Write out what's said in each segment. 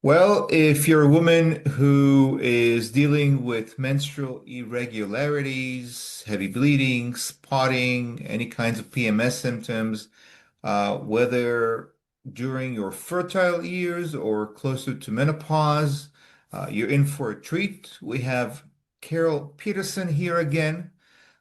Well, if you're a woman who is dealing with menstrual irregularities, heavy bleeding, spotting, any kinds of PMS symptoms, whether during your fertile years or closer to menopause, you're in for a treat. We have Carol Peterson here again.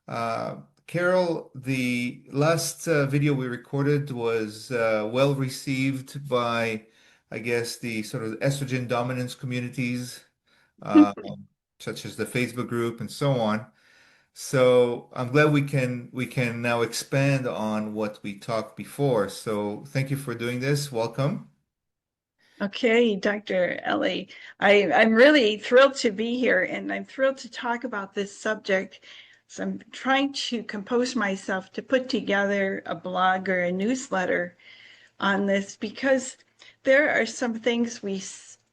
Uh, Carol, the last video we recorded was well received by, I guess, the sort of estrogen dominance communities, um, such as the Facebook group and so on. So I'm glad we can now expand on what we talked before. So thank you for doing this. Welcome. Okay, Dr. Ellie, I'm really thrilled to be here and I'm thrilled to talk about this subject. So I'm trying to compose myself to put together a blog or a newsletter on this because there are some things we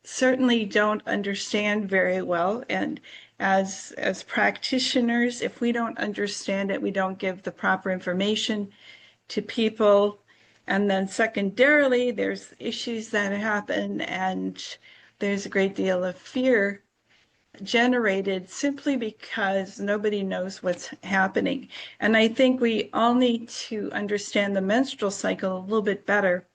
certainly don't understand very well. And as practitioners, if we don't understand it, we don't give the proper information to people. And then secondarily, there's issues that happen, and there's a great deal of fear generated simply because nobody knows what's happening. And I think we all need to understand the menstrual cycle a little bit better.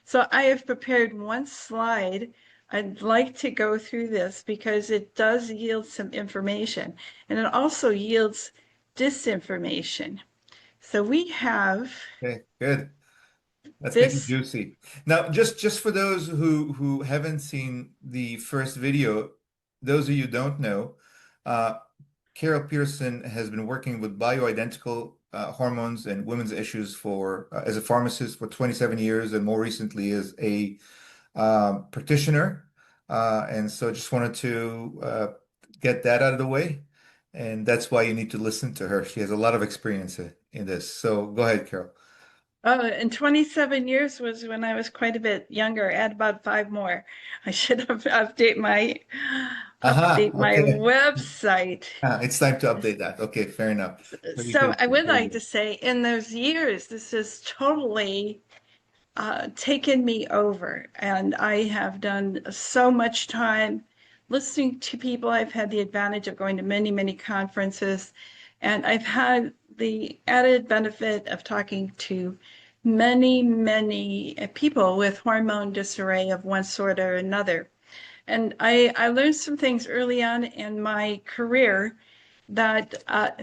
So I have prepared one slide. I'd like to go through this because it does yield some information, and it also yields disinformation. So we have Okay, good. Let's make it this. juicy. Now, just for those who haven't seen the first video, those of you who don't know, uh, Carol Peterson has been working with bioidentical hormones and women's issues for as a pharmacist for 27 years, and more recently as a practitioner. And so, just wanted to get that out of the way, and that's why you need to listen to her. She has a lot of experience in this. So, go ahead, Carol. Oh, and 27 years was when I was quite a bit younger. Add about five more. I should have Aha, update my okay. website. It's time to update that. Okay, fair enough. Very So good. I would Very like good. to say, in those years, this has totally taken me over, and I have done so much time listening to people. I've had the advantage of going to many, many conferences, and I've had the added benefit of talking to many, many people with hormone disarray of one sort or another. And I learned some things early on in my career that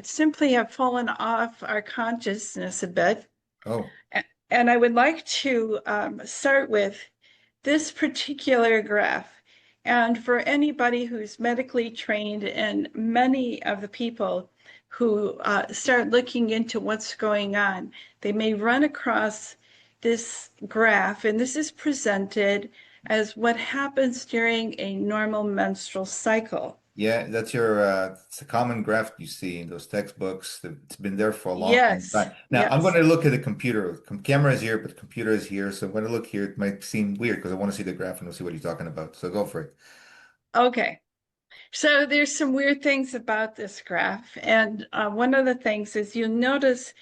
simply have fallen off our consciousness a bit. Oh, And I would like to start with this particular graph. And for anybody who's medically trained, and many of the people who start looking into what's going on, they may run across this graph, and this is presented as what happens during a normal menstrual cycle. yeah, that's your it's a common graph you see in those textbooks. It's been there for a long, long Yes, time. Now, I'm going yes. to look at the computer. Camera is here, but the computer is here. So I'm going to look here. It might seem weird because I want to see the graph and we'll see what you're talking about. So go for it. Okay. So there's some weird things about this graph. And one of the things is you'll notice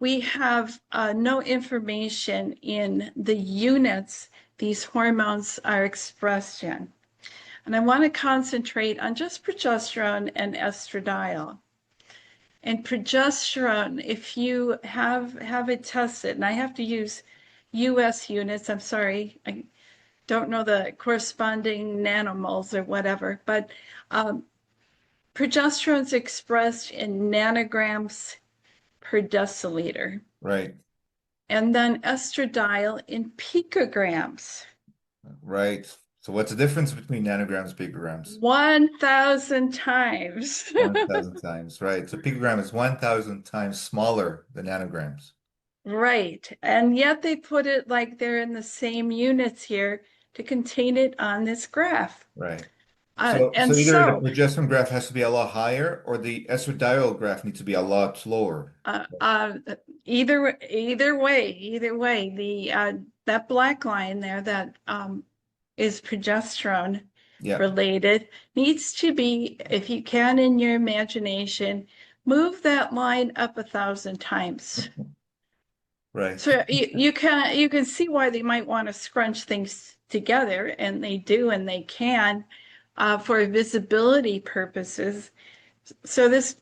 we have no information in the units these hormones are expressed in. And I want to concentrate on just progesterone and estradiol. And progesterone, if you have it tested, and I have to use US units, I'm sorry, I don't know the corresponding nanomoles or whatever, but um, progesterone is expressed in nanograms per deciliter, Right, and then estradiol in picograms. right. So what's the difference between nanograms, picograms? 1,000 times. 1,000 times, right? So picogram is 1,000 times smaller than nanograms. Right. And yet they put it like they're in the same units here to contain it on this graph. Right. So And either the so progesterone graph has to be a lot higher or the estradiol graph needs to be a lot lower. uh, uh, either way, the that black line there that is progesterone Yeah. related needs to be, if you can in your imagination, move that line up 1,000 times. Right. So you can see why they might want to scrunch things together, and they do, and they can, for visibility purposes. So this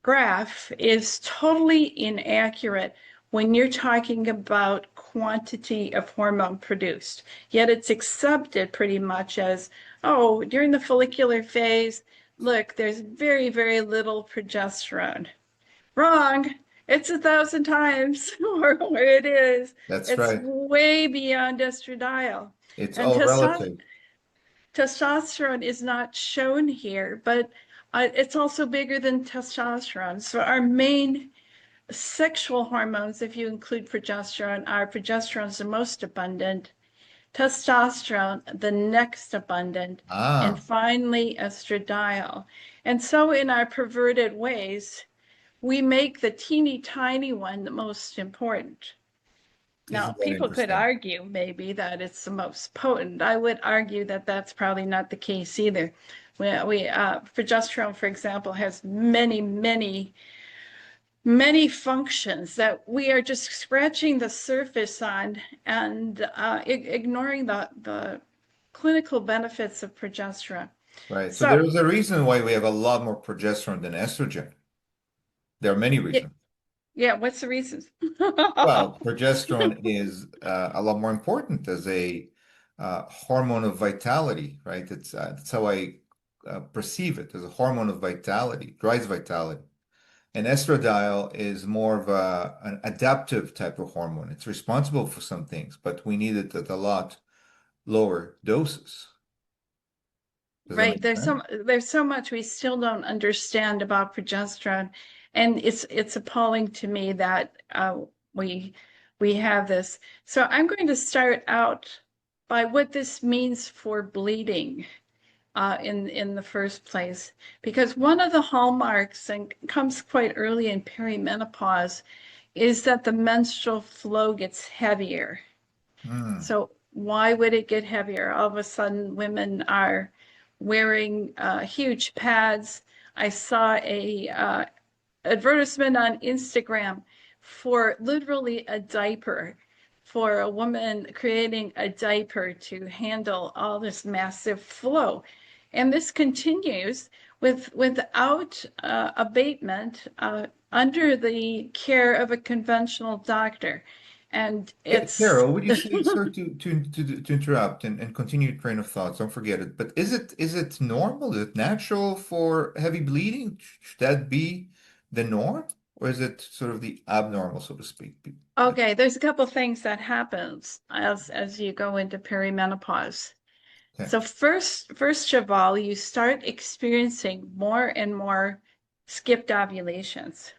graph is totally inaccurate when you're talking about quantity of hormone produced. Yet it's accepted pretty much as, oh, during the follicular phase, look, there's very, very little progesterone. Wrong. It's 1,000 times more where it is. That's It's right. way beyond estradiol. It's And all relative. testosterone is not shown here, but it's also bigger than testosterone. So our main sexual hormones, if you include progesterone, are progesterone's the most abundant, testosterone the next abundant, and Ah, finally estradiol. And so in our perverted ways, we make the teeny tiny one the most important. Now, isn't that people could interesting? argue maybe that it's the most potent. I would argue that that's probably not the case either. Progesterone, for example, has many, many, many functions that we are just scratching the surface on and ignoring the clinical benefits of progesterone. Right. So there So, is a reason why we have a lot more progesterone than estrogen. There are many yeah, reasons. yeah, what's the reason? Well, progesterone is a lot more important as a hormone of vitality, right? That's how I perceive it as a hormone of vitality, drives vitality. And estradiol is more of an adaptive type of hormone. It's responsible for some things, but we need it at a lot lower doses. Does that Right. make sense? There's so much we still don't understand about progesterone, and it's appalling to me that we we have this. So I'm going to start out by what this means for bleeding in the first place, because one of the hallmarks and comes quite early in perimenopause is that the menstrual flow gets heavier. Hmm. So why would it get heavier? All of a sudden, women are wearing huge pads. I saw a advertisement on Instagram for literally a diaper, for a woman creating a diaper to handle all this massive flow. And this continues without abatement under the care of a conventional doctor. And it's Carol, would you say, sorry to interrupt and continue your train of thoughts, don't forget it, but is it normal? Is it natural for heavy bleeding? Should that be the norm? Or is it sort of the abnormal, so to speak? okay, there's a couple things that happens as you go into perimenopause. Okay, So first of all, you start experiencing more and more skipped ovulations.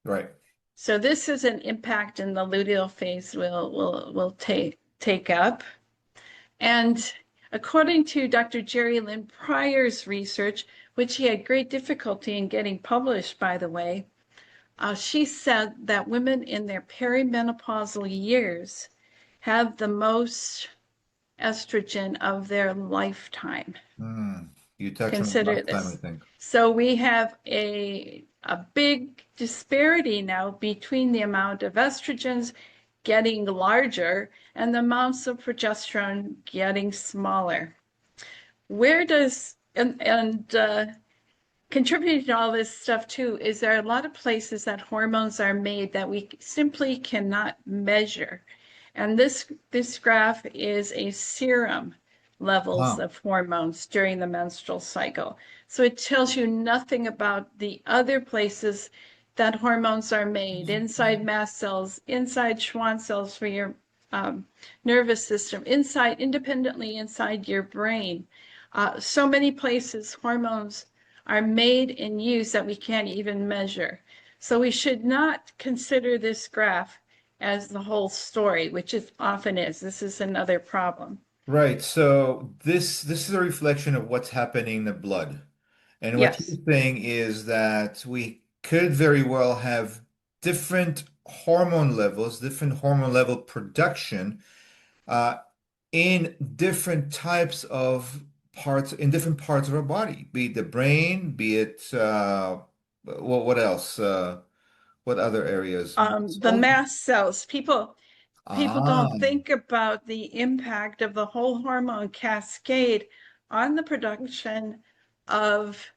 right. So this is an impact in the luteal phase will take up. And according to Dr. Jerry Lynn Pryor's research, which he had great difficulty in getting published, by the way, she said that women in their perimenopausal years have the most estrogen of their lifetime. Hmm. You touch on Consider lifetime, I this. think. So we have a big disparity now between the amount of estrogens getting larger and the amounts of progesterone getting smaller. Where does and contributing to all this stuff too is there are a lot of places that hormones are made that we simply cannot measure. And this graph is a serum levels Wow. of hormones during the menstrual cycle. So it tells you nothing about the other places that hormones are made, inside mast cells, inside Schwann cells for your um, nervous system, independently inside your brain. So many places hormones are made and used that we can't even measure. So we should not consider this graph as the whole story, which it often is. This is another problem. Right. So this is a reflection of what's happening in the blood. And what Yes. you're saying is that we could very well have different hormone levels, different hormone level production uh, in different types of parts, in different parts of our body, be it the brain, be it what else? What other areas? The Muscle? mast cells. People Ah, don't think about the impact of the whole hormone cascade on the production of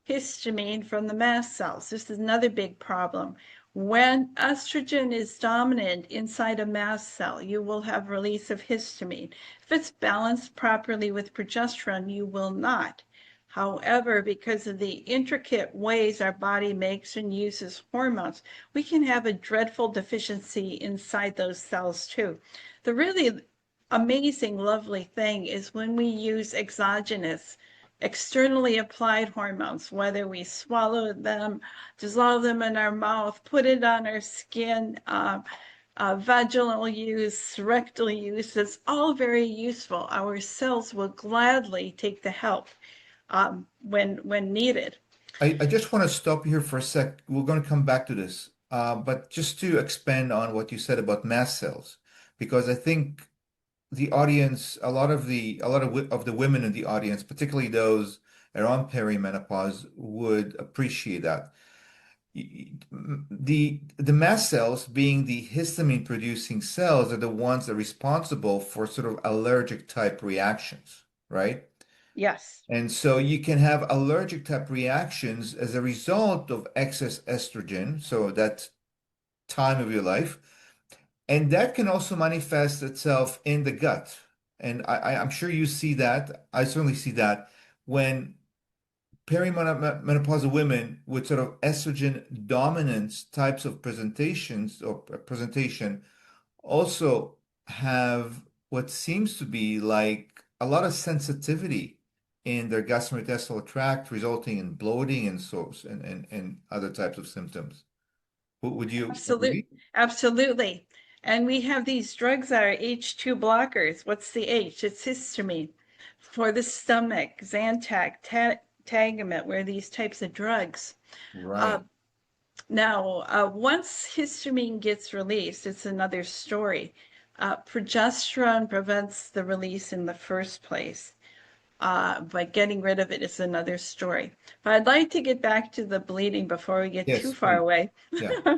histamine from the mast cells. This is another big problem. When estrogen is dominant inside a mast cell, you will have release of histamine. If it's balanced properly with progesterone, you will not. However, because of the intricate ways our body makes and uses hormones, we can have a dreadful deficiency inside those cells too. The really amazing, lovely thing is when we use exogenous, externally applied hormones, whether we swallow them, dissolve them in our mouth, put it on our skin, vaginal use, rectal use, it's all very useful. Our cells will gladly take the help when needed. I just want to stop here for a sec. We're going to come back to this, but just to expand on what you said about mast cells, because I think the audience, of the women in the audience, particularly those around perimenopause, would appreciate that. The mast cells, being the histamine producing cells, are the ones that are responsible for sort of allergic type reactions, right? Yes, And so you can have allergic type reactions as a result of excess estrogen, so that time of your life. And that can also manifest itself in the gut. And I'm sure you see that. I certainly see that when perimenopausal women with sort of estrogen dominance types of presentations or presentation also have what seems to be like a lot of sensitivity in their gastrointestinal tract, resulting in bloating and so and other types of symptoms. Would you absolutely, agree? absolutely. And we have these drugs that are H2 blockers. What's the H? It's histamine. For the stomach, Zantac, Tagamet, where these types of drugs. Uh, Right. Now, once histamine gets released, it's another story. Progesterone prevents the release in the first place, but getting rid of it is another story. But I'd like to get back to the bleeding before we get too Yes, far please. away. Yeah.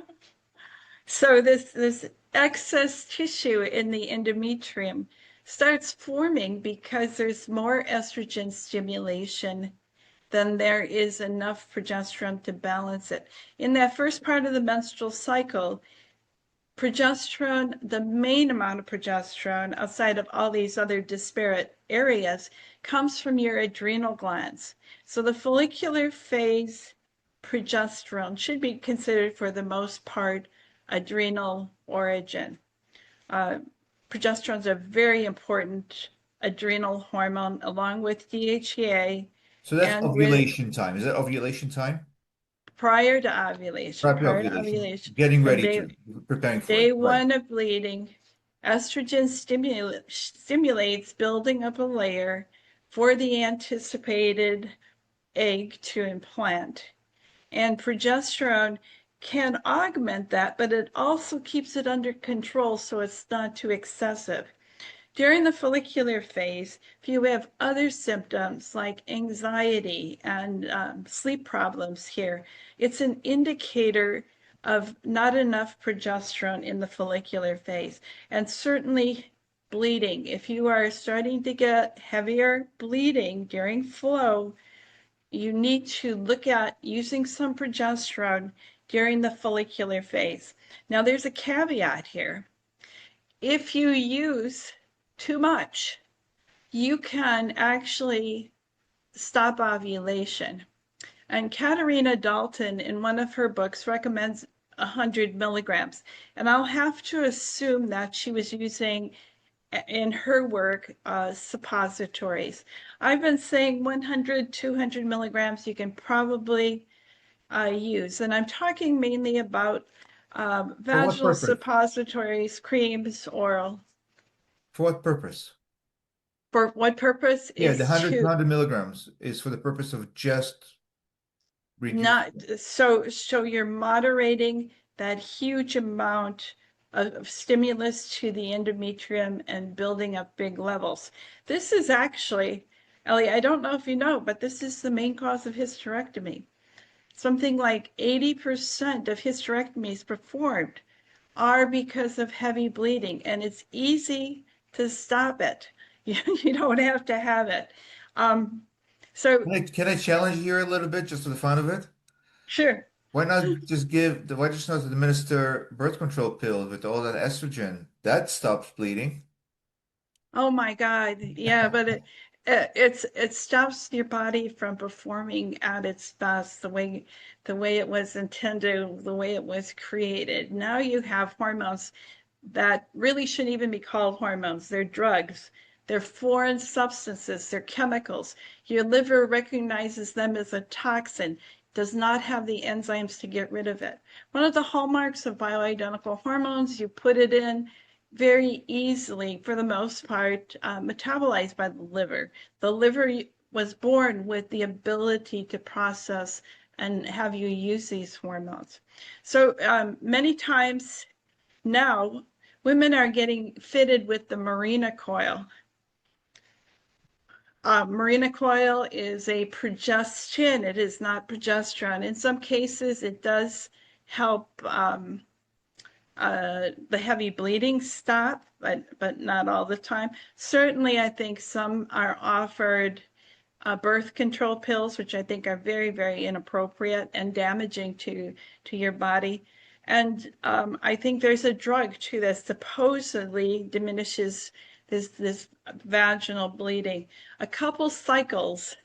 So this excess tissue in the endometrium starts forming because there's more estrogen stimulation than there is enough progesterone to balance it. In that first part of the menstrual cycle, progesterone, the main amount of progesterone outside of all these other disparate areas, comes from your adrenal glands. So the follicular phase progesterone should be considered for the most part adrenal origin. Uh, Progesterone is a very important adrenal hormone along with DHEA So that's and with ovulation time. Is that ovulation time? prior to ovulation, Right, prior to ovulation. ovulation, Getting the ready day to, preparing for it. day Right. one of bleeding, estrogen stimulates building up a layer for the anticipated egg to implant. And progesterone can augment that, but it also keeps it under control so it's not too excessive. During the follicular phase, if you have other symptoms like anxiety and sleep problems here, it's an indicator of not enough progesterone in the follicular phase. And certainly bleeding. If you are starting to get heavier bleeding during flow, you need to look at using some progesterone during the follicular phase. Now, there's a caveat here. If you use too much, you can actually stop ovulation. And Katarina Dalton, in one of her books, recommends 100 milligrams. And I'll have to assume that she was using, in her work, suppositories. I've been saying 100, 200 milligrams you can probably use. And I'm talking mainly about For what vaginal purpose? suppositories, creams, oral. For what purpose? For what purpose Yeah, the is 100 to 100 milligrams is for the purpose of just reduce. not so you're moderating that huge amount of stimulus to the endometrium and building up big levels. This is actually, Ellie, I don't know if you know, but this is the main cause of hysterectomy. something like 80% of hysterectomies performed are because of heavy bleeding, and it's easy to stop it. You don't have to have it. Um, so, Can I challenge you here a little bit just for the fun of it? sure. Why just not administer birth control pills with all that estrogen? That stops bleeding. Oh my God. Yeah, but it stops your body from performing at its best the way it was intended, the way it was created. Now you have hormones that really shouldn't even be called hormones. They're drugs. They're foreign substances. They're chemicals. Your liver recognizes them as a toxin, does not have the enzymes to get rid of it. One of the hallmarks of bioidentical hormones, you put it in very easily, for the most part, metabolized by the liver. The liver was born with the ability to process and have you use these hormones. So many times now, women are getting fitted with the Mirena coil. Mirena coil is a progestin. It is not progesterone. In some cases, it does help the heavy bleeding stop, but not all the time. Certainly, I think some are offered birth control pills, which I think are very, very inappropriate and damaging to your body. And I think there's a drug too that supposedly diminishes this vaginal bleeding. A couple cycles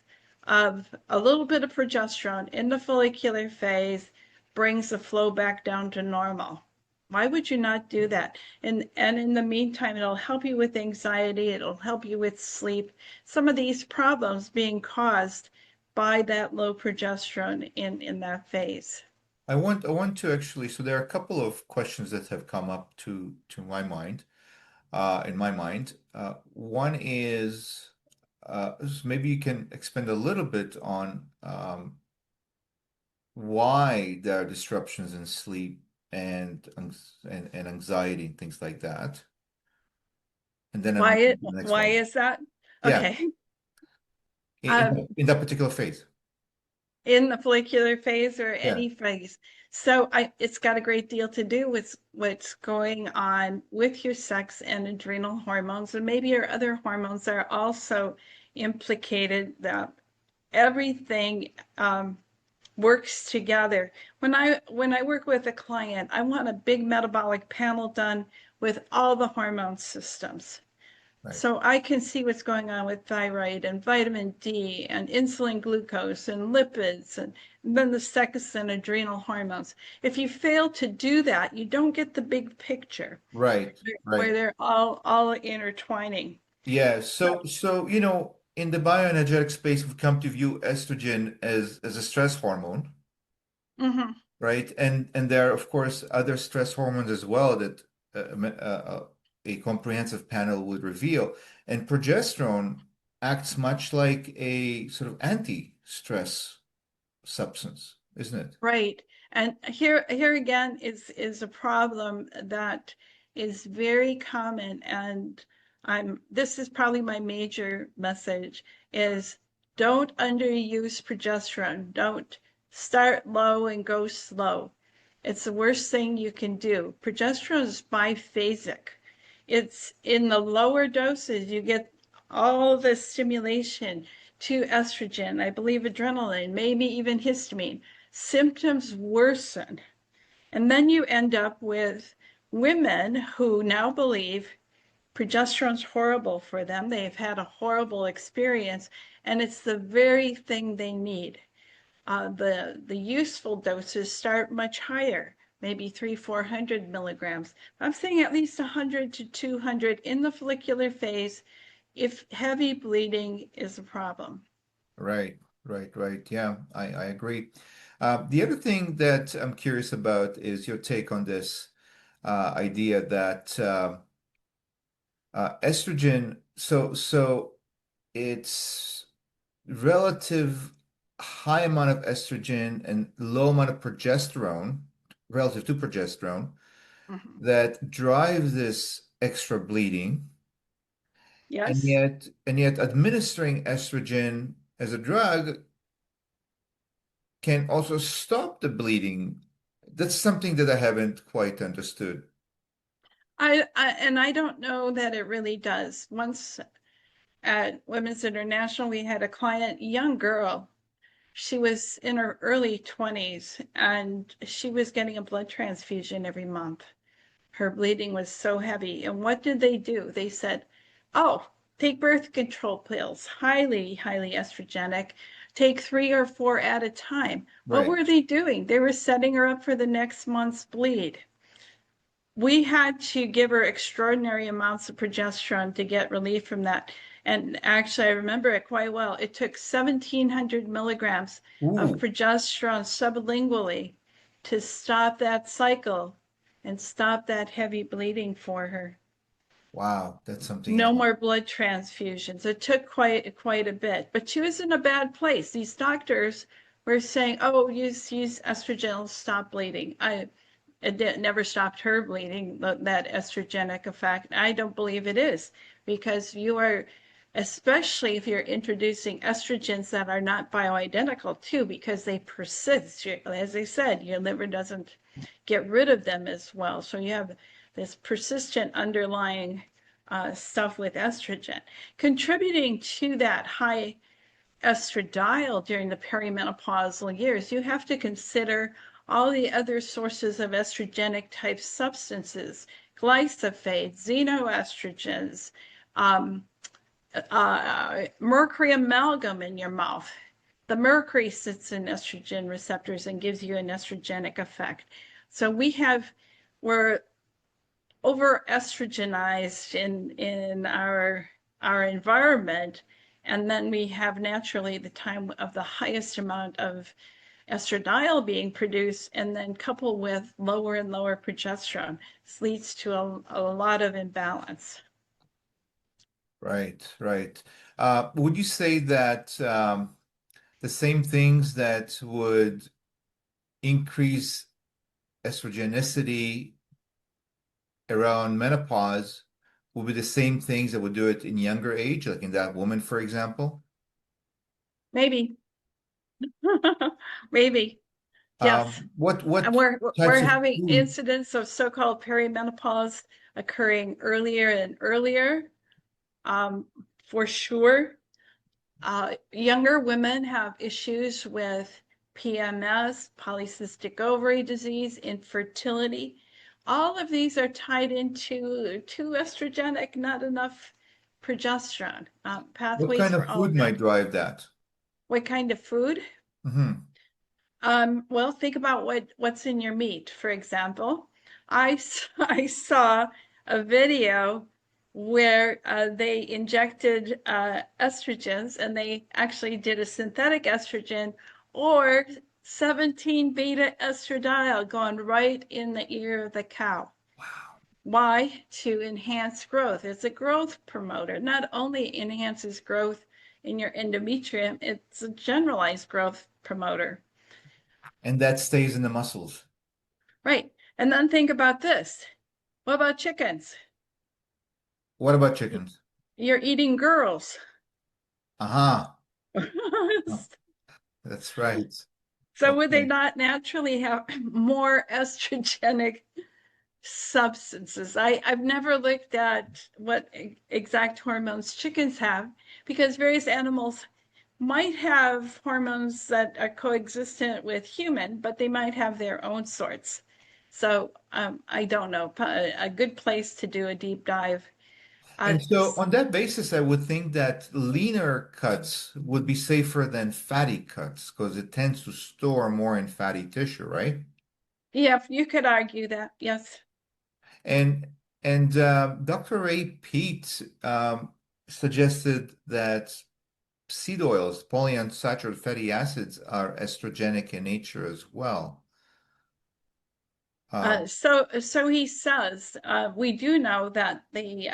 of a little bit of progesterone in the follicular phase brings the flow back down to normal. Why would you not do that? And in the meantime, it'll help you with anxiety, it'll help you with sleep. Some of these problems being caused by that low progesterone in that phase. I want to actually, so there are a couple of questions that have come up to my mind, in my mind. One is maybe you can expand a little bit on why there are disruptions in sleep and anxiety and things like that. And then I'm moving to the next Why one. is that? Yeah, Okay. in, in that particular phase. In the follicular phase or Yeah, any phase. So it's got a great deal to do with what's going on with your sex and adrenal hormones, and maybe your other hormones are also implicated. That everything works together. When I work with a client, I want a big metabolic panel done with all the hormone systems. right, So I can see what's going on with thyroid and vitamin D and insulin glucose and lipids and then the sex and adrenal hormones. If you fail to do that, you don't get the big picture right, where right. they're all intertwining. Yeah, so in the bioenergetic space, we've come to view estrogen as a stress hormone, Mhm. right? And there are, of course, other stress hormones as well that a comprehensive panel would reveal. And progesterone acts much like a sort of anti-stress substance, isn't it? Right. And here again is a problem that is very common, and this is probably my major message is don't underuse progesterone. Don't start low and go slow. It's the worst thing you can do. Progesterone is biphasic. It's in the lower doses you get all the stimulation to estrogen, I believe adrenaline, maybe even histamine. Symptoms worsen. And then you end up with women who now believe progesterone's horrible for them. They've had a horrible experience, and it's the very thing they need. The useful doses start much higher, maybe 300-400 milligrams. I'm saying at least 100 to 200 in the follicular phase if heavy bleeding is a problem. Right, right. Yeah, I agree. The other thing that I'm curious about is your take on this idea that estrogen, so it's relative high amount of estrogen and low amount of progesterone relative to progesterone Mhm. that drive this extra bleeding, and Yes. yet administering estrogen as a drug can also stop the bleeding. That's something that I haven't quite understood. I don't know that it really does. Once at Women's International, we had a client, young girl. She was in her early 20s and she was getting a blood transfusion every month. Her bleeding was so heavy. And what did they do? They said, oh, take birth control pills, highly, highly estrogenic. Take 3 or 4 at a time. What Right. were they doing? They were setting her up for the next month's bleed. We had to give her extraordinary amounts of progesterone to get relief from that. And actually, I remember it quite well. It took 1,700 milligrams of Ooh, progesterone sublingually to stop that cycle and stop that heavy bleeding for her. wow, that's something No else. more blood transfusions. It took quite a bit, but she was in a bad place. These doctors were saying, "Oh, use estrogen, stop bleeding." It never stopped her bleeding, that estrogenic effect. I don't believe it is, because you are, especially if you're introducing estrogens that are not bioidentical too, because they persist. As I said, your liver doesn't get rid of them as well. So you have this persistent underlying stuff with estrogen. Contributing to that high estradiol during the perimenopausal years, you have to consider all the other sources of estrogenic type substances, glyphosate, xenoestrogens, um, mercury amalgam in your mouth. The mercury sits in estrogen receptors and gives you an estrogenic effect. So we're over estrogenized in our environment, and then we have naturally the time of the highest amount of estradiol being produced, and then coupled with lower and lower progesterone. This leads to a lot of imbalance. Right, right. Would you say that the same things that would increase estrogenicity around menopause will be the same things that would do it in younger age, like in that woman, for example? Maybe, maybe, yes. And What we're types of having food? incidents of so-called perimenopause occurring earlier and earlier, um, for sure. Younger women have issues with PMS, polycystic ovary disease, infertility. All of these are tied into too estrogenic, not enough progesterone, What pathways kind for of all food of might that. drive that? What kind of food? Hmm. Well, think about what's in your meat. For example, I saw a video where they injected estrogens, and they actually did a synthetic estrogen or 17 beta estradiol going right in the ear of the cow. Why? To enhance growth. It's a growth promoter. Not only enhances growth in your endometrium, it's a generalized growth promoter. And that stays in the muscles. Right. And then think about this. What about chickens? What about chickens? You're eating girls. Aha. Oh, that's right. So would they Okay. not naturally have more estrogenic substances? I've never looked at what exact hormones chickens have, because various animals might have hormones that are coexistent with human, but they might have their own sorts. So I don't know. A good place to do a deep dive. Uh, And so on that basis, I would think that leaner cuts would be safer than fatty cuts because it tends to store more in fatty tissue, right? yeah, you could argue that. Yes. And Dr. Ray Pete suggested that seed oils, polyunsaturated fatty acids, are estrogenic in nature as well. So he says, we do know that they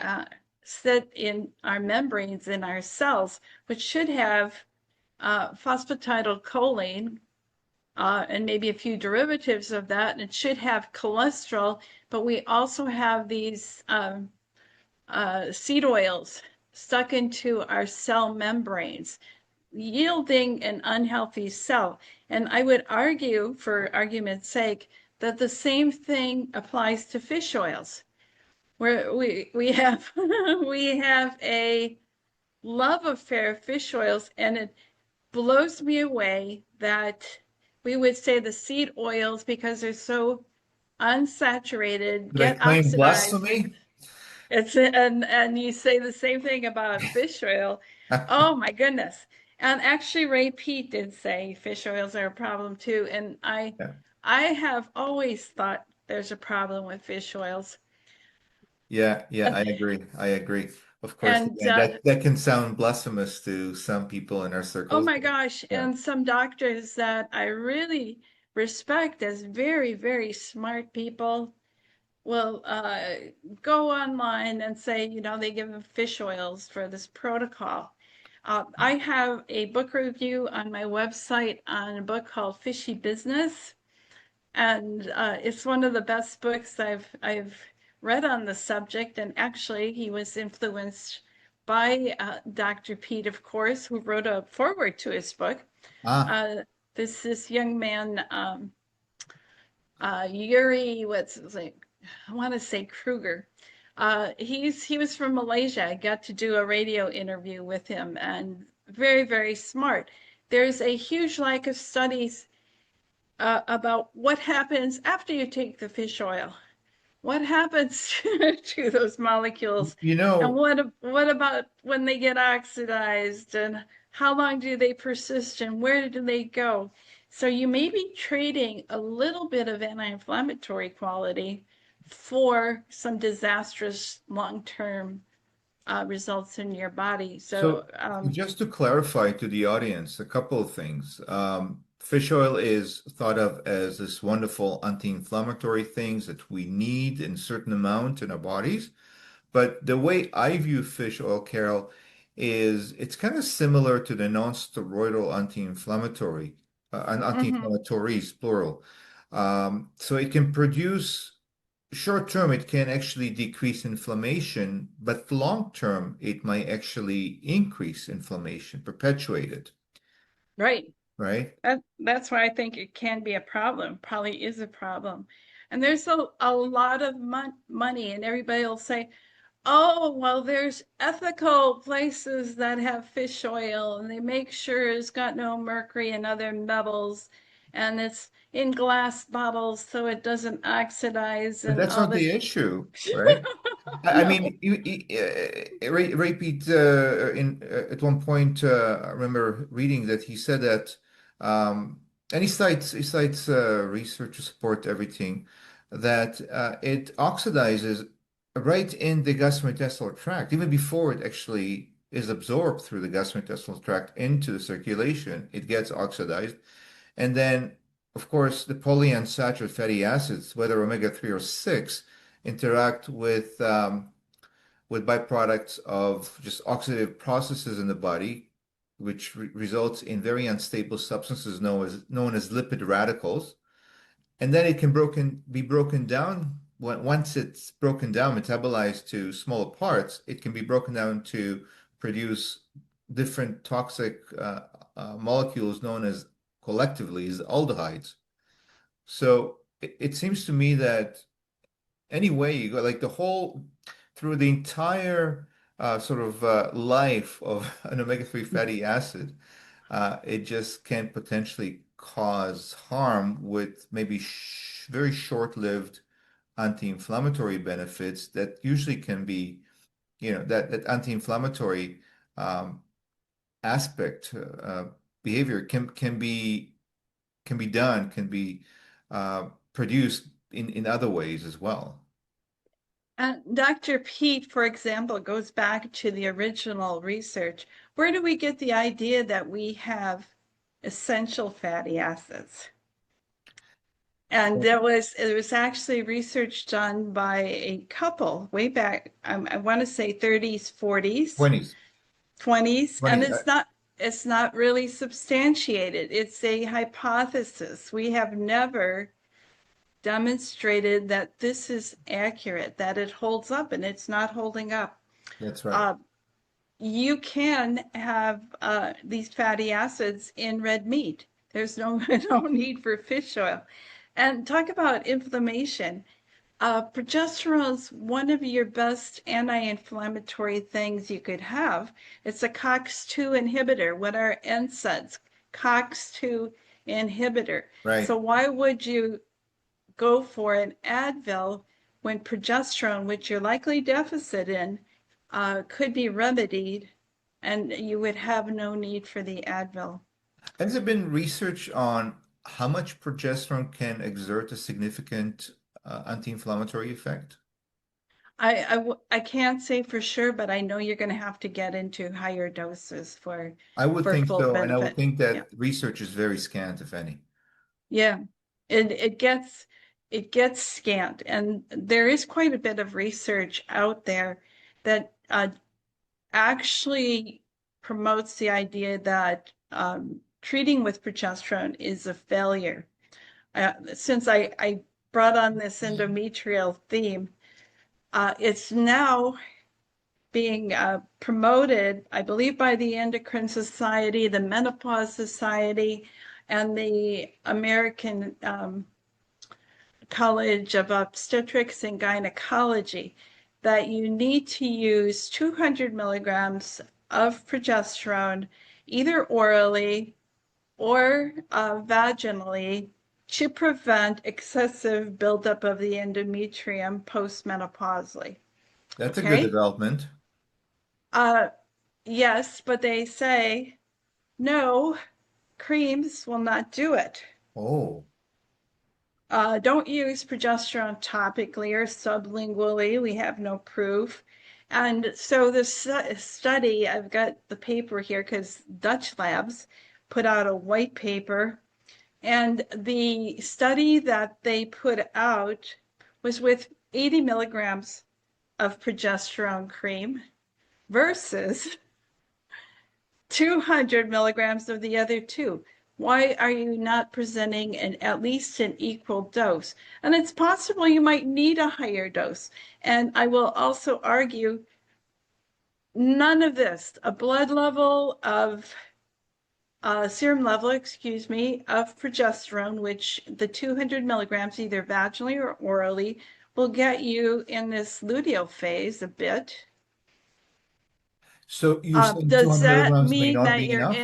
sit in our membranes in our cells, which should have phosphatidylcholine and maybe a few derivatives of that, and it should have cholesterol, but we also have these seed oils stuck into our cell membranes. yielding an unhealthy cell. And I would argue, for argument's sake, that the same thing applies to fish oils, where we have we have a love affair of fish oils, and it blows me away that we would say the seed oils, because they're so unsaturated, Did I get claim oxidized. blasphemy? It's and you say the same thing about fish oil. Oh my goodness. And actually Ray Peat did say fish oils are a problem too. And Yeah, I have always thought there's a problem with fish oils. yeah, yeah, And I agree. I agree. Of course, and again, that can sound blasphemous to some people in our oh circles, my but gosh, yeah. and some doctors that I really respect as very, very smart people will go online and say, they give them fish oils for this protocol. I have a book review on my website on a book called Fishy Business, and it's one of the best books I've read on the subject. And actually, he was influenced by Dr. Pete, of course, who wrote a foreword to his book. Ah, Uh, this young man, Yuri, what's his name? I want to say Kruger. He was from Malaysia. I got to do a radio interview with him, and very, very smart. There's a huge lack of studies about what happens after you take the fish oil. What happens to those molecules, you and know, what about when they get oxidized, and how long do they persist, and where do they go? So you may be trading a little bit of anti-inflammatory quality for some disastrous long-term results in your body. So so just to clarify to the audience, a couple of things. Fish oil is thought of as this wonderful anti-inflammatory things that we need in certain amount in our bodies. But the way I view fish oil, Carol, is it's kind of similar to the non-steroidal anti-inflammatory, and mhm. anti-inflammatories, plural. So it can produce short term, it can actually decrease inflammation, but long term, it might actually increase inflammation, perpetuate it, Right. right? That's why I think it can be a problem, probably is a problem. And there's a lot of money, and everybody will say, oh, well, there's ethical places that have fish oil, and they make sure it's got no mercury and other metals, and it's in glass bottles so it doesn't oxidize But and that's all not this. the issue, right? I No. mean, Ray Pete, at one point, I remember reading that he said that, and he cites research to support everything, that it oxidizes right in the gastrointestinal tract, even before it actually is absorbed through the gastrointestinal tract into the circulation, it gets oxidized. And then, of course, the polyunsaturated fatty acids, whether omega-3 or 6, interact with byproducts of just oxidative processes in the body, which results in very unstable substances known as lipid radicals. And then it can be broken down. Once it's broken down, metabolized to smaller parts, it can be broken down to produce different toxic molecules known as collectively as aldehydes. So it seems to me that any way you go, like through the entire sort of life of an omega-3 fatty acid, it just can potentially cause harm with maybe very short-lived anti-inflammatory benefits that usually can be, that anti-inflammatory um, aspect behavior can be produced in other ways as well. Dr. Pete, for example, goes back to the original research. Where do we get the idea that we have essential fatty acids? And it was actually research done by a couple way back, I want to say 30s, 40s, 20s, 20s, and 20s. it's not really substantiated. It's a hypothesis. We have never demonstrated that this is accurate, that it holds up, and it's not holding up. That's right. Uh, you can have these fatty acids in red meat. There's no no need for fish oil. And talk about inflammation. Progesterone's one of your best anti-inflammatory things you could have. It's a COX-2 inhibitor. What are NSAIDs? COX-2 inhibitor. Right. So why would you go for an Advil when progesterone, which you're likely deficit in, could be remedied and you would have no need for the Advil? Has there been research on how much progesterone can exert a significant anti-inflammatory effect? I can't say for sure, but I know you're going to have to get into higher doses I would for think full so, and I would benefit. think Yeah. that research is very scant, if any. Yeah. It gets scant, and there is quite a bit of research out there that actually promotes the idea that treating with progesterone is a failure. Since I brought on this endometrial theme, it's now being promoted, I believe, by the Endocrine Society, the Menopause Society, and the American College of Obstetrics and Gynecology, that you need to use 200 milligrams of progesterone either orally or vaginally to prevent excessive buildup of the endometrium postmenopausally. That's a good Okay? development. Uh, yes, but they say no, creams will not do it. Oh, Don't use progesterone topically or sublingually. We have no proof. And so this study, I've got the paper here because Dutch labs put out a white paper. And the study that they put out was with 80 milligrams of progesterone cream versus 200 milligrams of the other two. Why are you not presenting at least an equal dose? And it's possible you might need a higher dose. And I will also argue none of this, a blood level of serum level, excuse me, of progesterone, which the 200 milligrams, either vaginally or orally, will get you in this luteal phase a bit. so you're saying Does 200 that milligrams may mean not that be your enough?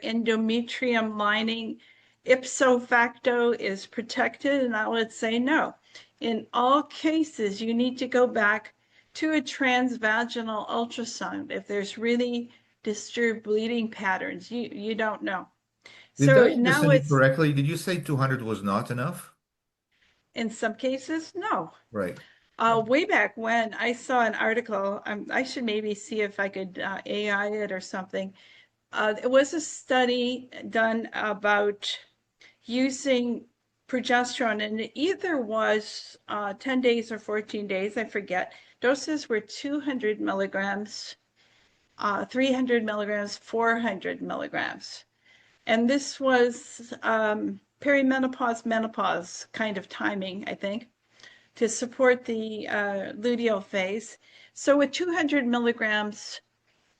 endometrium lining ipso facto is protected? And I would say no. In all cases, you need to go back to a transvaginal ultrasound if there's really disturbed bleeding patterns. You don't know. Did I So now understand you it's correctly? Did you say 200 was not enough? in some cases, no. Right. Way back when I saw an article, I should maybe see if I could AI it or something. It was a study done about using progesterone, and it either was 10 days or 14 days, I forget. Doses were 200 milligrams, 300 milligrams, 400 milligrams. And this was perimenopause, menopause kind of timing, I think, to support the luteal phase. So with 200 milligrams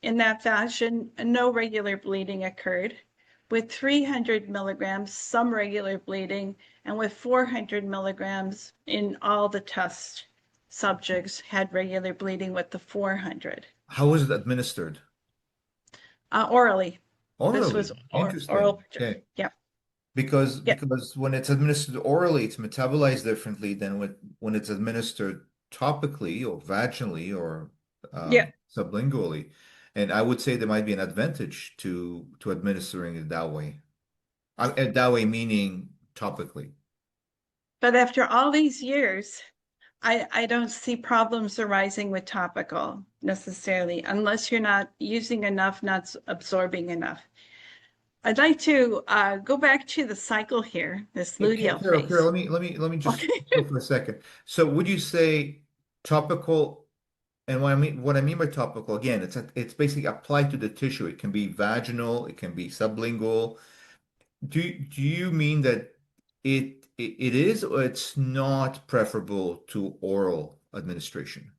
in that fashion, no regular bleeding occurred. With 300 milligrams, some regular bleeding, and with 400 milligrams in all the test subjects had regular bleeding with the 400. How was it administered? Orally. This was Orally. oral Interesting. progesterone. Okay. Yeah. Yeah. Because when it's administered orally, it's metabolized differently than when it's administered topically or vaginally or Yeah. sublingually. And I would say there might be an advantage to administering it that way. That way meaning topically. But after all these years, I don't see problems arising with topical necessarily, unless you're not using enough, not absorbing enough. I'd like to go back to the cycle here, this luteal Carol, phase. let me just Okay. go for a second. So would you say topical, and what I mean by topical, again, it's basically applied to the tissue. It can be vaginal, it can be sublingual. Do you mean that it is or it's not preferable to oral administration?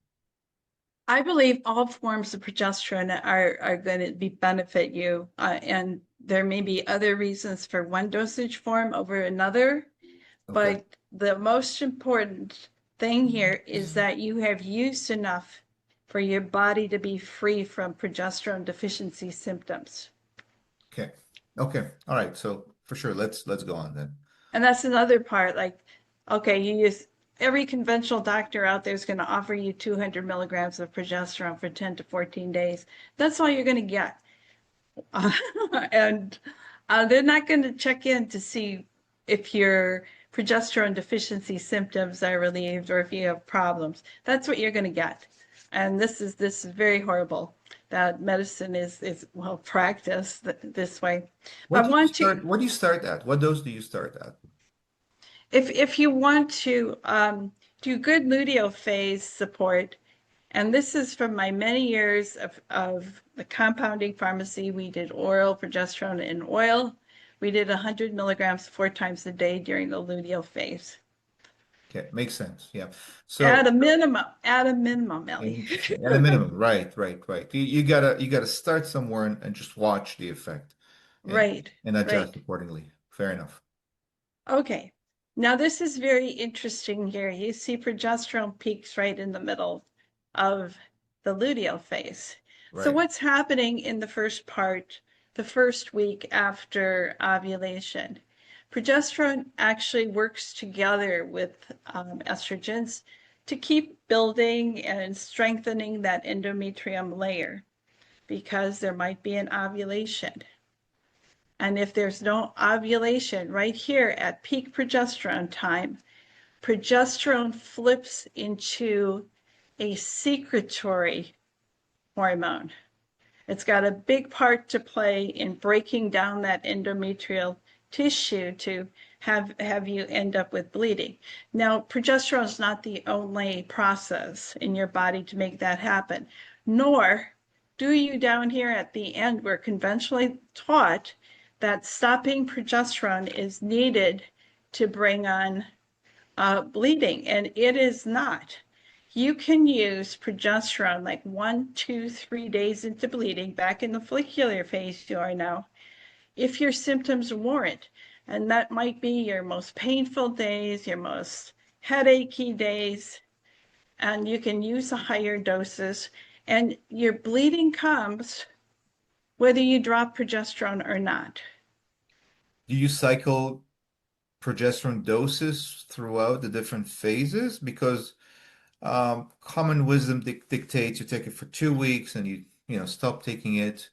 I believe all forms of progesterone are going to be benefit you, and there may be other reasons for one dosage form over another, Okay. but the most important thing here is that you have used enough for your body to be free from progesterone deficiency symptoms. Okay. Okay. All right. So for sure, let's go on then. And that's another part, like, okay, you use every conventional doctor out there is going to offer you 200 milligrams of progesterone for 10 to 14 days. That's all you're going to get. Uh, and they're not going to check in to see if your progesterone deficiency symptoms are relieved or if you have problems. That's what you're going to get. And this is very horrible that medicine is well practiced this way. I What do you want to start? What do you start at? What dose do you start at? if you want to do good luteal phase support, and this is from my many years of the compounding pharmacy, we did oral progesterone in oil. We did 100 milligrams 4 times a day during the luteal phase. Okay, makes sense. Yeah. So At a minimum, Ellie. interesting. At a minimum, right, right, right. You gotta start somewhere and just watch the effect and Right, and adjust right. accordingly. Fair enough. Okay. Now this is very interesting here. You see progesterone peaks right in the middle of the luteal phase. So Right. what's happening in the first part, the first week after ovulation? Progesterone actually works together with estrogens to keep building and strengthening that endometrium layer because there might be an ovulation. And if there's no ovulation right here at peak progesterone time, progesterone flips into a secretory hormone. It's got a big part to play in breaking down that endometrial tissue to have you end up with bleeding. Now, progesterone is not the only process in your body to make that happen, nor do you down here at the end, we're conventionally taught that stopping progesterone is needed to bring on bleeding, and it is not. You can use progesterone like 1, 2, 3 days into bleeding, back in the follicular phase you are now, if your symptoms warrant. And that might be your most painful days, your most headachy days, and you can use the higher doses. And your bleeding comes whether you drop progesterone or not. Do you cycle progesterone doses throughout the different phases? Because common wisdom dictates you take it for 2 weeks and you stop taking it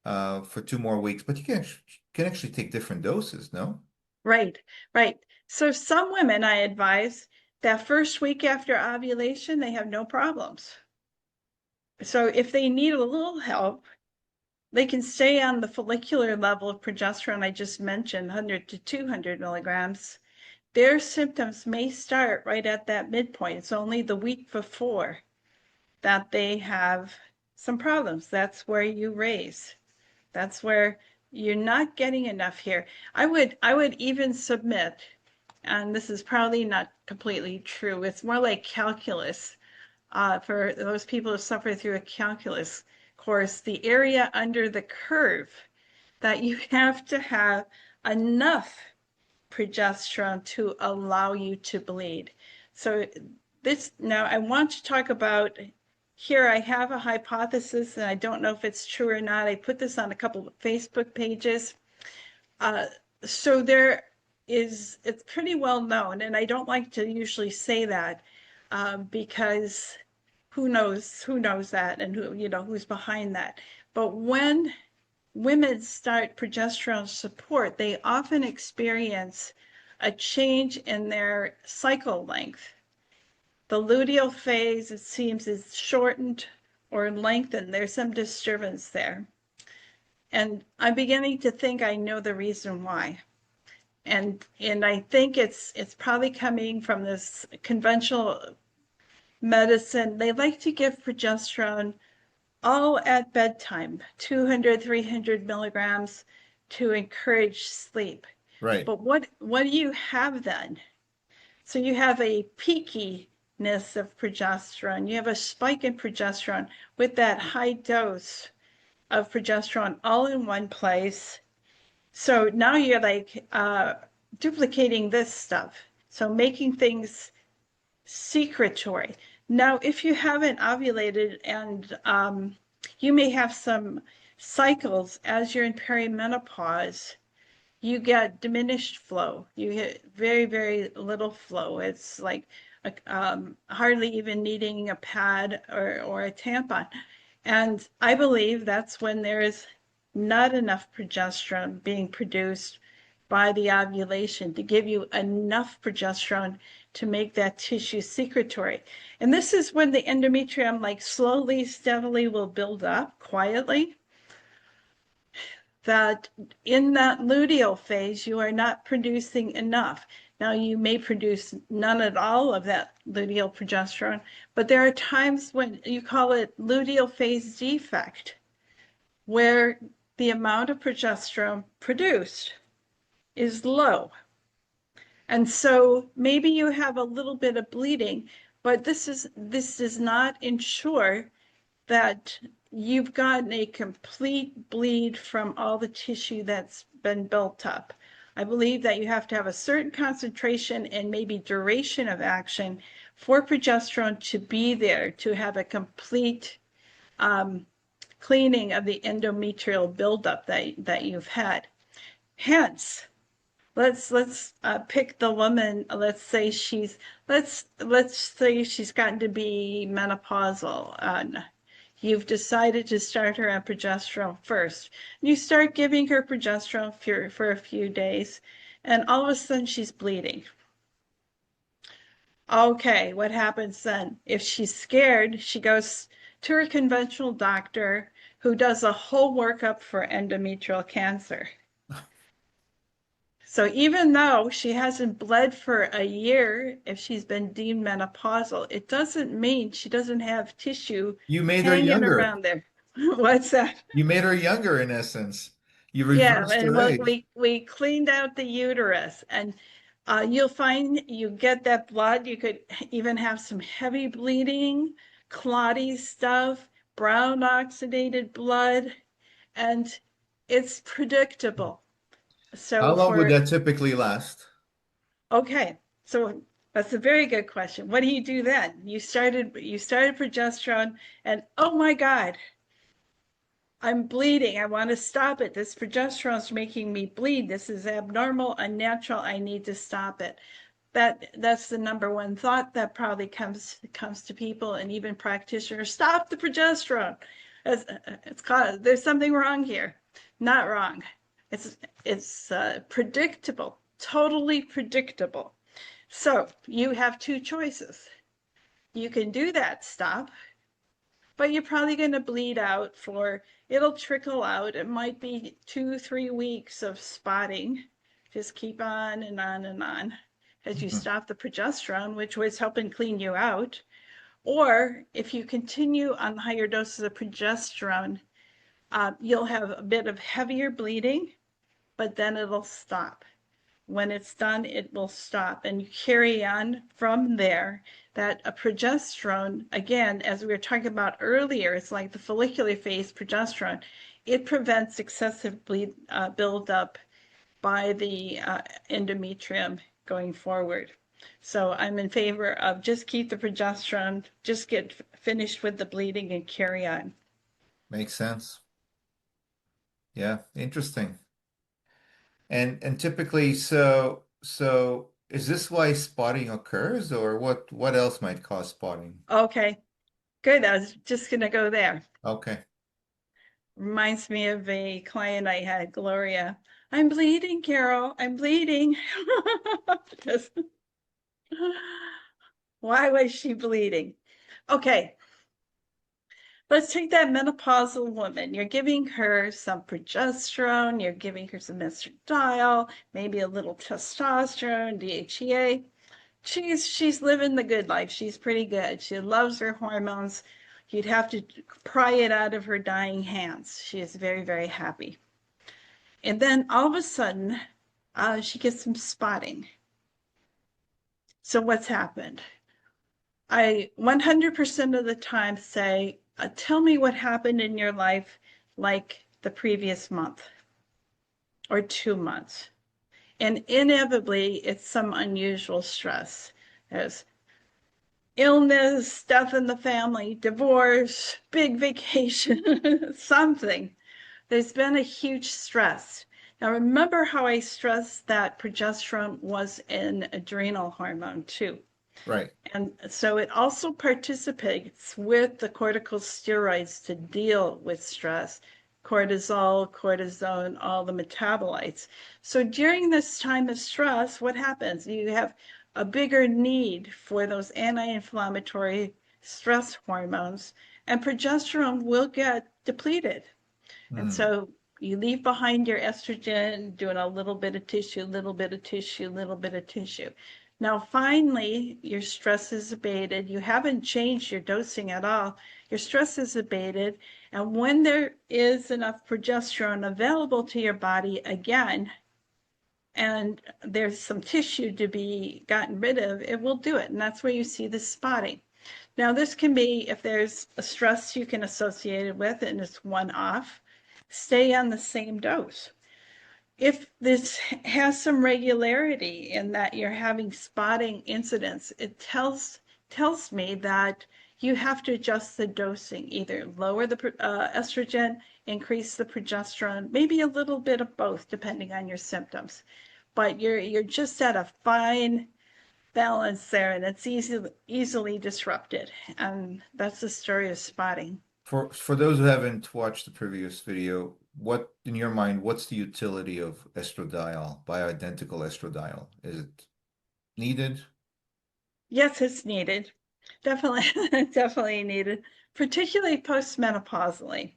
for 2 more weeks, but you can actually take different doses, no? Right, right. So some women I advise that first week after ovulation, they have no problems. So if they need a little help, they can stay on the follicular level of progesterone I just mentioned, 100 to 200 milligrams. Their symptoms may start right at that midpoint. It's only the week before that they have some problems. That's where you raise. That's where you're not getting enough here. I would even submit, and this is probably not completely true, it's more like calculus. For those people who suffer through a calculus course, the area under the curve that you have to have enough progesterone to allow you to bleed. So this, now I want to talk about, here I have a hypothesis and I don't know if it's true or not. I put this on a couple of Facebook pages. Uh, so there is, it's pretty well known, and I don't like to usually say that because who knows that, and who's behind that. But when women start progesterone support, they often experience a change in their cycle length. The luteal phase, it seems, is shortened or lengthened. There's some disturbance there. And I'm beginning to think I know the reason why. And I think it's probably coming from this conventional medicine. They like to give progesterone all at bedtime, 200, 300 milligrams to encourage sleep. Right. But what do you have then? So you have a peaky of progesterone. You have a spike in progesterone with that high dose of progesterone all in one place. So now you're like duplicating this stuff. So making things secretory. Now, if you haven't ovulated and you may have some cycles as you're in perimenopause, you get diminished flow. You get very, very little flow. It's like hardly even needing a pad or a tampon. And I believe that's when there's not enough progesterone being produced by the ovulation to give you enough progesterone to make that tissue secretory. And this is when the endometrium, like slowly, steadily will build up quietly. That in that luteal phase, you are not producing enough. Now, you may produce none at all of that luteal progesterone, but there are times when you call it luteal phase defect, where the amount of progesterone produced is low. And so maybe you have a little bit of bleeding, but this does not ensure that you've gotten a complete bleed from all the tissue that's been built up. I believe that you have to have a certain concentration and maybe duration of action for progesterone to be there to have a complete cleaning of the endometrial buildup that you've had. Hence, let's pick the woman. Let's say she's gotten to be menopausal. You've decided to start her on progesterone first. You start giving her progesterone for a few days, and all of a sudden she's bleeding. Okay, what happens then? If she's scared, she goes to her conventional doctor who does a whole workup for endometrial cancer. So even though she hasn't bled for a year, if she's been deemed menopausal, it doesn't mean she doesn't have tissue You made her hanging younger. around there. What's that? You made her younger in essence. You Yeah, reversed and her age. we cleaned out the uterus, and you'll find you get that blood. You could even have some heavy bleeding, clotty stuff, brown oxidated blood, and it's predictable. How So long would for that typically last? Okay, so that's a very good question. What do you do then? You started progesterone, and oh my God, I'm bleeding. I want to stop it. This progesterone is making me bleed. This is abnormal, unnatural. I need to stop it. That's the number one thought that probably comes to people and even practitioners. Stop the progesterone. It's called, there's something wrong here. Not wrong. It's predictable, totally predictable. So you have two choices. You can do that stop, but you're probably going to bleed out it'll trickle out. It might be 2-3 weeks of spotting. Just keep on and on and on as you Mhm. stop the progesterone, which was helping clean you out. Or if you continue on higher doses of progesterone, you'll have a bit of heavier bleeding, but then it'll stop. When it's done, it will stop, and you carry on from there. That a progesterone, again, as we were talking about earlier, it's like the follicular phase progesterone. It prevents excessive buildup by the endometrium going forward. So I'm in favor of just keep the progesterone, just get finished with the bleeding and carry on. Makes sense. Yeah, interesting. And typically, so is this why spotting occurs, or what else might cause spotting? Okay, good. I was just going to go there. Okay. Reminds me of a client I had, Gloria. I'm bleeding, Carol. I'm bleeding. Why was she bleeding? Okay, let's take that menopausal woman. You're giving her some progesterone, you're giving her some estradiol, maybe a little testosterone, DHEA. She's living the good life. She's pretty good. She loves her hormones. You'd have to pry it out of her dying hands. She is very, very happy. And then all of a sudden, she gets some spotting. So what's happened? I 100% of the time say, tell me what happened in your life like the previous month or 2 months. And inevitably, it's some unusual stress. There's illness, death in the family, divorce, big vacation, something. There's been a huge stress. Now, remember how I stressed that progesterone was an adrenal hormone too. Right. And so it also participates with the corticosteroids to deal with stress, cortisol, cortisone, all the metabolites. So during this time of stress, what happens? You have a bigger need for those anti-inflammatory stress hormones, and progesterone will get depleted. And Hmm. so you leave behind your estrogen, doing a little bit of tissue, little bit of tissue, little bit of tissue. Now, finally, your stress is abated. You haven't changed your dosing at all. Your stress is abated. And when there is enough progesterone available to your body again, and there's some tissue to be gotten rid of, it will do it. And that's where you see the spotting. Now, this can be if there's a stress you can associate it with and it's one off, stay on the same dose. If this has some regularity in that you're having spotting incidents, it tells me that you have to adjust the dosing, either lower the estrogen, increase the progesterone, maybe a little bit of both, depending on your symptoms. But you're just at a fine balance there, and it's easily disrupted. And that's the story of spotting. For those who haven't watched the previous video, what in your mind, what's the utility of estradiol, bioidentical estradiol? Is it needed? Yes, it's needed. Definitely, definitely needed, particularly postmenopausally.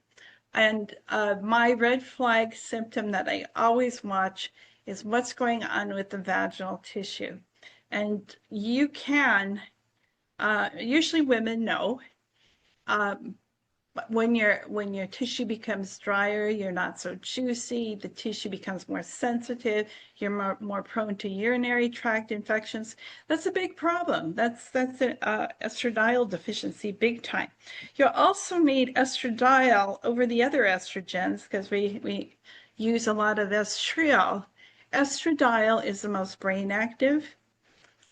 And my red flag symptom that I always watch is what's going on with the vaginal tissue. And you can, usually women know, um, when your tissue becomes drier, you're not so juicy, the tissue becomes more sensitive, you're more prone to urinary tract infections. That's a big problem. That's an estradiol deficiency, big time. You also need estradiol over the other estrogens because we use a lot of estriol. Estradiol is the most brain active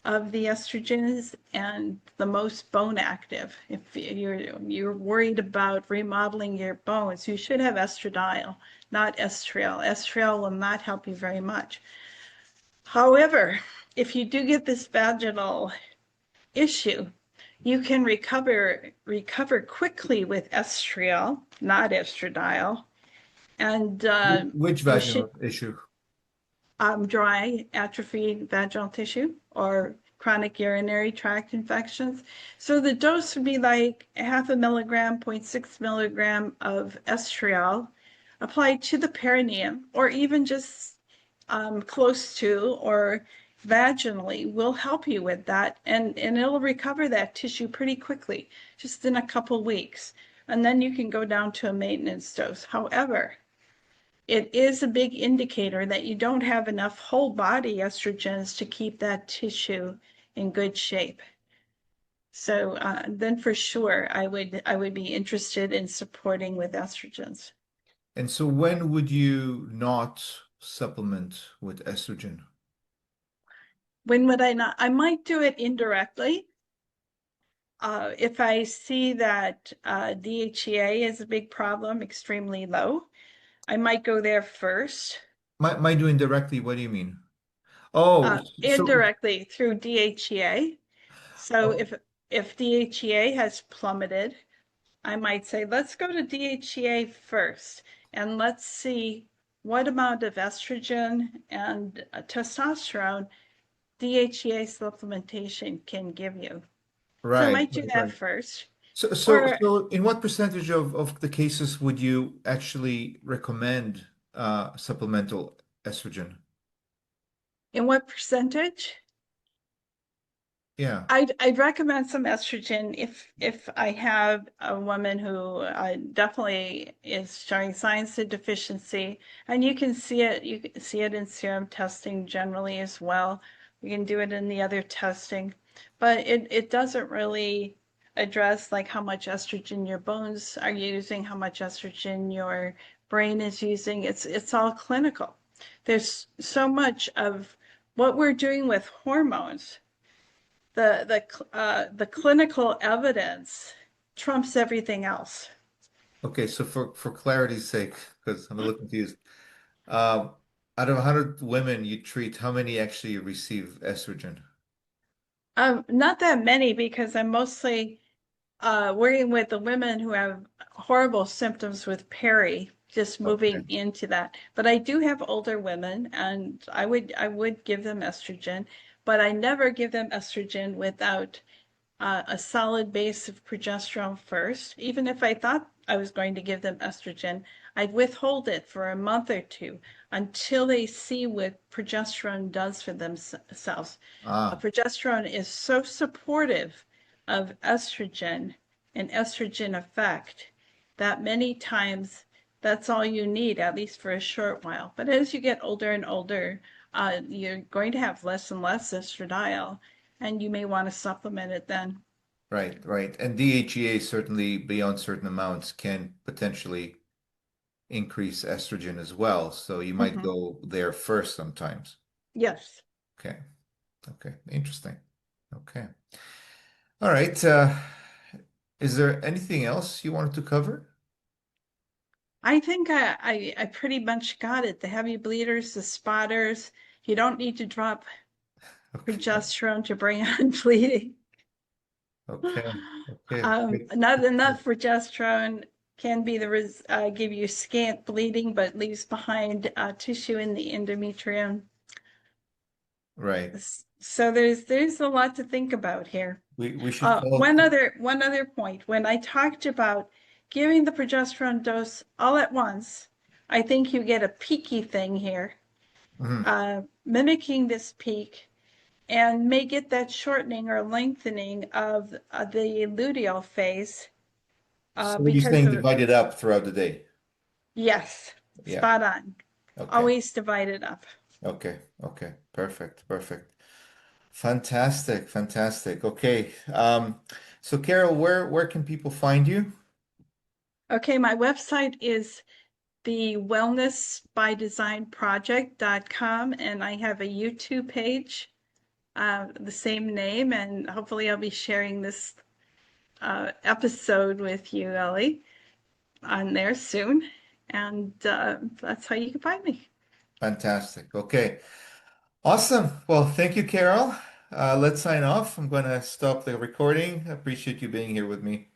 of the estrogens and the most bone active. If you're worried about remodeling your bones, you should have estradiol, not estriol. Estriol will not help you very much. However, if you do get this vaginal issue, you can recover quickly with estriol, not estradiol, and Which you should vaginal issue? dry, atrophied vaginal tissue or chronic urinary tract infections. So the dose would be like 0.5 milligram, 0.6 milligram of estriol applied to the perineum, or even just close to or vaginally will help you with that. And it'll recover that tissue pretty quickly, just in a couple weeks. And then you can go down to a maintenance dose. However, it is a big indicator that you don't have enough whole body estrogens to keep that tissue in good shape. So then for sure, I would be interested in supporting with estrogens. And so when would you not supplement with estrogen? When would I not? I might do it indirectly. If I see that DHEA is a big problem, extremely low, I might go there first. My doing directly, what do you mean? Oh, so Indirectly through DHEA. So oh, if DHEA has plummeted, I might say, let's go to DHEA first and let's see what amount of estrogen and testosterone DHEA supplementation can give you. So I right, might do right, that right. first. Or So in what percentage of the cases would you actually recommend supplemental estrogen? in what percentage? Yeah. I'd recommend some estrogen if I have a woman who definitely is showing signs of deficiency, and you can see it. You can see it in serum testing generally as well. You can do it in the other testing. but it doesn't really address like how much estrogen your bones are using, how much estrogen your brain is using. It's all clinical. There's so much of what we're doing with hormones. The clinical evidence trumps everything else. Okay, so for clarity's sake, because I'm a little confused, um, out of 100 women you treat, how many actually receive estrogen? Not that many because I'm mostly working with the women who have horrible symptoms with peri, just Okay. moving into that. But I do have older women, and I would give them estrogen, but I never give them estrogen without a solid base of progesterone first. Even if I thought I was going to give them estrogen, I'd withhold it for a month or two until they see what progesterone does for themselves. Ah, Progesterone is so supportive of estrogen and estrogen effect that many times that's all you need, at least for a short while. But as you get older and older, you're going to have less and less estradiol, and you may want to supplement it then. right, right. And DHEA certainly beyond certain amounts can potentially increase estrogen as well. So you might Mhm. go there first sometimes. Yes. Okay, okay, interesting. Okay. All right. Is there anything else you wanted to cover? I think I pretty much got it. The heavy bleeders, the spotters. You don't need to drop Okay, progesterone to bring on bleeding. okay, okay. Great. Not enough progesterone can be give you scant bleeding, but leaves behind tissue in the endometrium. Right. So there's a lot to think about here. We should call One other point. When I talked about giving the progesterone dose all at once, I think you get a peaky thing here, Mhm. mimicking this peak, and may get that shortening or lengthening of the luteal phase So when you're because saying of, divide it up throughout the day. yes, Yeah. spot on. Okay. Always divided up. Okay. Okay. Perfect. Perfect. Fantastic. Fantastic. Okay. So Carol, where can people find you? Okay, my website is the wellnessbydesignproject.com, and I have a YouTube page, the same name, and hopefully I'll be sharing this episode with you, Ellie, on there soon. And that's how you can find me. Fantastic. Okay. Awesome. Well, thank you, Carol. Let's sign off. I'm going to stop the recording. I appreciate you being here with me.